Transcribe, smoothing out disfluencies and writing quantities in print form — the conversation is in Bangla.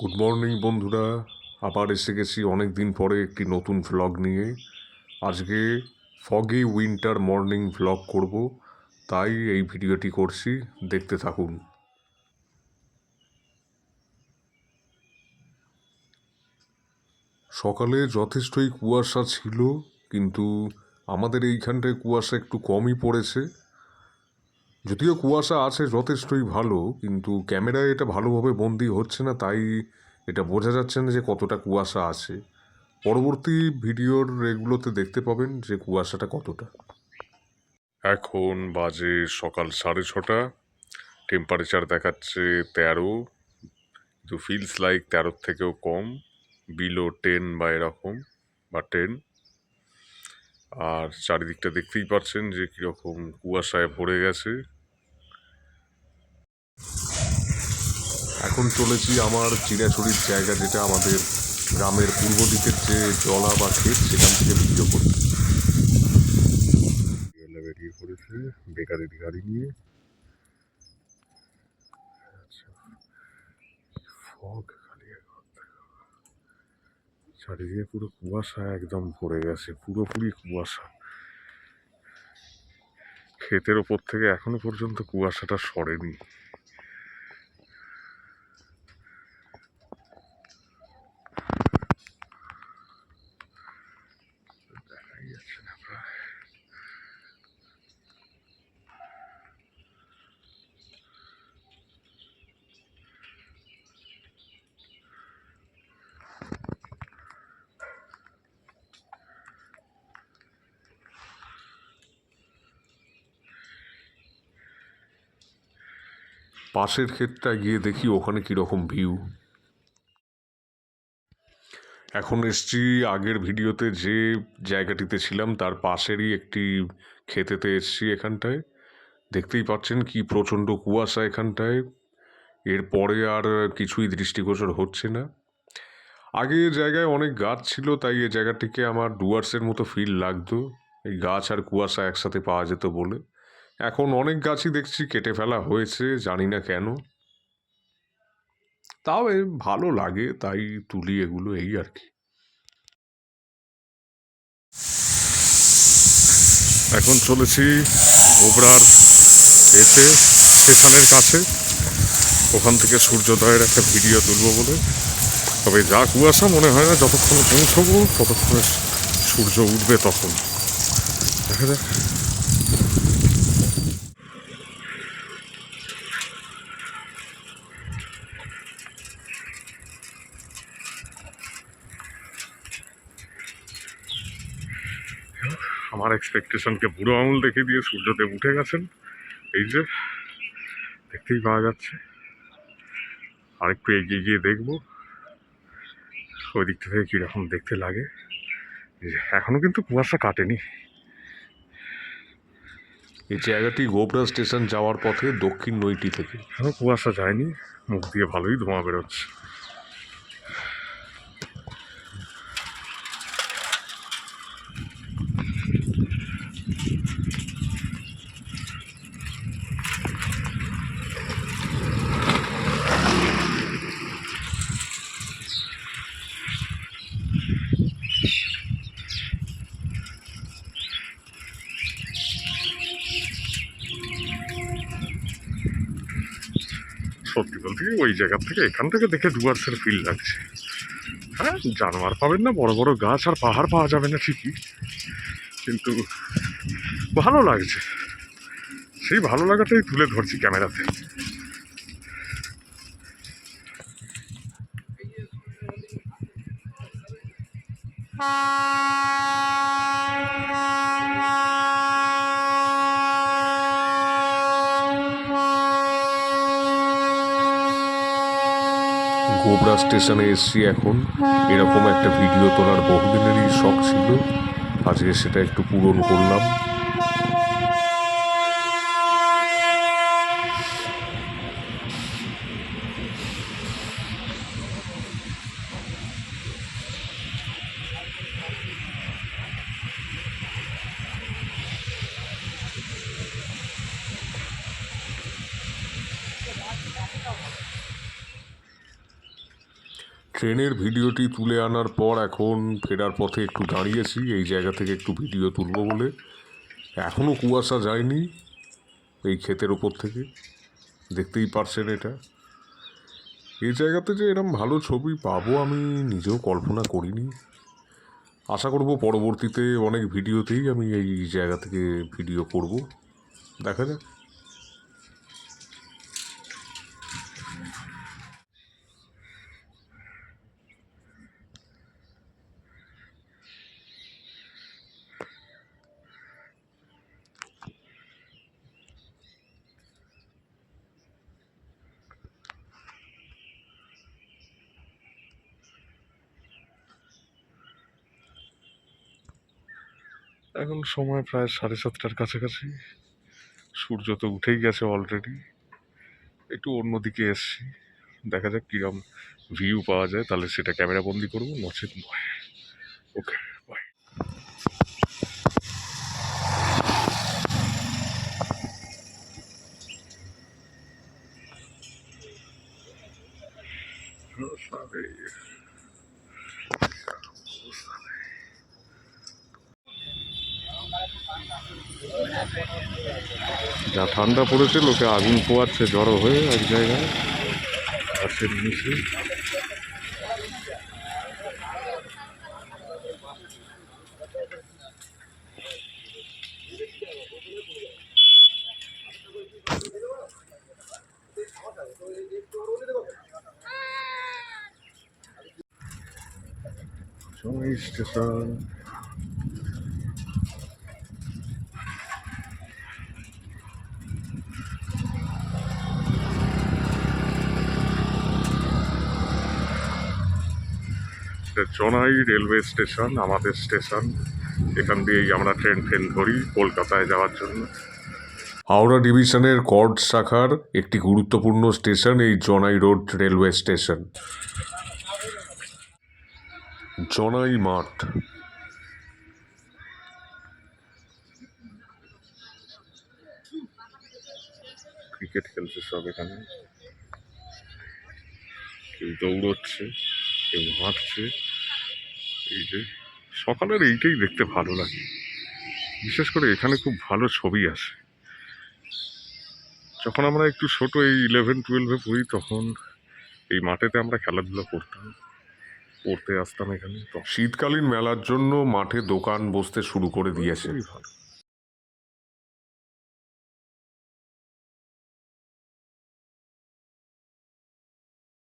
গুড মর্নিং বন্ধুরা, আবার এসে গেছি অনেক দিন পরে একটি নতুন ভ্লগ নিয়ে। আজকে ফগি উইন্টার মর্নিং ভ্লগ করব, তাই এই ভিডিওটি করছি, দেখতে থাকুন। সকালে যথেষ্টই কুয়াশা ছিল, কিন্তু আমাদের এইখানটায় কুয়াশা একটু কমই পড়েছে। যদিও কুয়াশা আছে যথেষ্টই ভালো, কিন্তু ক্যামেরায় এটা ভালোভাবে বন্দি হচ্ছে না, তাই এটা বোঝা যাচ্ছে না যে কতটা কুয়াশা আছে। পরবর্তী ভিডিওর এগুলোতে দেখতে পাবেন যে কুয়াশাটা কতটা। এখন বাজে সকাল 6:30, টেম্পারেচার দেখাচ্ছে 13, কিন্তু ফিলস লাইক 13 থেকেও কম, বিলো 10 বা এরকম বা 10। আর চারিদিকটা দেখতেই পাচ্ছেন যে কীরকম কুয়াশায় ভরে গেছে। এখন চলেছি আমার চিড়াছড়ির জায়গা, যেটা আমাদের গ্রামের পূর্ব দিকের যে জলা বা ক্ষেত, সেখান থেকে ভিডিও করতে বেরিয়ে পড়েছে বেকারের গাড়ি নিয়ে। ফগ চারিদিকে পুরো কুয়াশা একদম ভরে গেছে, পুরোপুরি কুয়াশা। ক্ষেতের ওপর থেকে এখনো পর্যন্ত কুয়াশাটা সরেনি। দেখাই যাচ্ছে না প্রায়। পাশের ক্ষেতটা গিয়ে দেখি ওখানে কিরকম ভিউ। এখন এসছি আগের ভিডিওতে যে জায়গাটিতে ছিলাম তার পাশেরই একটি ক্ষেতেতে এসছি। এখানটায় দেখতেই পাচ্ছেন কি প্রচণ্ড কুয়াশা এখানটায়। এরপরে আর কিছুই দৃষ্টিগোচর হচ্ছে না। আগে এ জায়গায় অনেক গাছ ছিল, তাই এ জায়গাটিকে আমার ডুয়ার্সের মতো ফিল লাগতো, এই গাছ আর কুয়াশা একসাথে পাওয়া যেত বলে। এখন অনেক গাছই দেখছি কেটে ফেলা হয়েছে, জানি না কেন। তাও ভালো লাগে, তাই তুলি এগুলো, এই আর কি। এখন চলেছি গোবরার এতে স্টেশনের কাছে, ওখান থেকে সূর্যোদয়ের একটা ভিডিও তুলবো বলে। তবে যা কুয়াশা, মনে হয় না যতক্ষণ পৌঁছবো ততক্ষণে সূর্য উঠবে, তখন দেখা যাক। আমার এক্সপেকটেশনকে বুড়ো আঙুল দেখে দিয়ে সূর্যদেব উঠে গেছেন, এই যে দেখতেই পাওয়া যাচ্ছে। আরেকটু এগিয়ে গিয়ে দেখবো ওই দিকটা থেকে কীরকম দেখতে লাগে। এখনো কিন্তু কুয়াশা কাটেনি। এই জায়গাটি গোবরা স্টেশন যাওয়ার পথে দক্ষিণ নৈটি থেকে। এখনো কুয়াশা যায়নি, মুখ দিয়ে ভালোই ধোঁয়া বেরোচ্ছে। সত্যি বলতে ওই জায়গা থেকে, এখান থেকে দেখে ডুয়ার্সের ফিল লাগছে। হ্যাঁ, জানোয়ার পাবেন না, বড় বড় গাছ আর পাহাড় পাওয়া যাবে না ঠিকই, কিন্তু ভালো লাগছে। সেই ভালো লাগাটাই তুলে ধরছি ক্যামেরাতে। গোবরা স্টেশনে এসছি এখন। এরকম একটা ভিডিও তোলার বহুদিনেরই শখ ছিল, আজকে সেটা একটু পূরণ করলাম। ট্রেনের ভিডিওটি তুলে আনার পর এখন ফেরার পথে একটু দাঁড়িয়েছি এই জায়গা থেকে একটু ভিডিও তুলব বলে। এখনও কুয়াশা যায়নি এই ক্ষেতের ওপর থেকে, দেখতেই পারছেন এটা। এই জায়গাতে যে এরম ভালো ছবি পাবো আমি নিজেও কল্পনা করিনি। আশা করব পরবর্তীতে অনেক ভিডিওতেই আমি এই জায়গা থেকে ভিডিও করব, দেখা যাক। এখন সময় প্রায় 7:30টার কাছাকাছি, সূর্য তো উঠেই গেছে অলরেডি। একটু অন্যদিকে এসছি, দেখা যাক কিরম ভিউ পাওয়া যায়, তাহলে সেটা ক্যামেরা বন্দি করবো, নচেত নয়। ওকে, বাই। যা ঠান্ডা পড়েছে, লোকে আগুন পোয়াচ্ছে জড়ো হয়ে এক জায়গায় গাছের নিচে। স্টেশন জনাই রেলওয়ে স্টেশন, আমাদের স্টেশন। এখান দিয়েই আমরা ট্রেন ধরি কলকাতায় যাওয়ার জন্য। হাওড়া ডিভিশনের কর্ড শাখার একটি গুরুত্বপূর্ণ স্টেশন এই জনাই রোড রেলওয়ে স্টেশন। জনাই মাঠ, ক্রিকেট খেলছে সব এখানে, কেউ দৌড়চ্ছে, কেউ হাঁটছে। এই যে সকালের এইটাই দেখতে ভালো লাগে, বিশেষ করে এখানে খুব ভালো ছবি আসে। যখন আমরা একটু ছোট, এই 11-12-এ পড়ি, তখন এই মাঠেতে আমরা খেলাধুলা করতাম, পড়তে আসতাম এখানে। তো শীতকালীন মেলার জন্য মাঠে দোকান বসতে শুরু করে দিয়েছে। ভালো।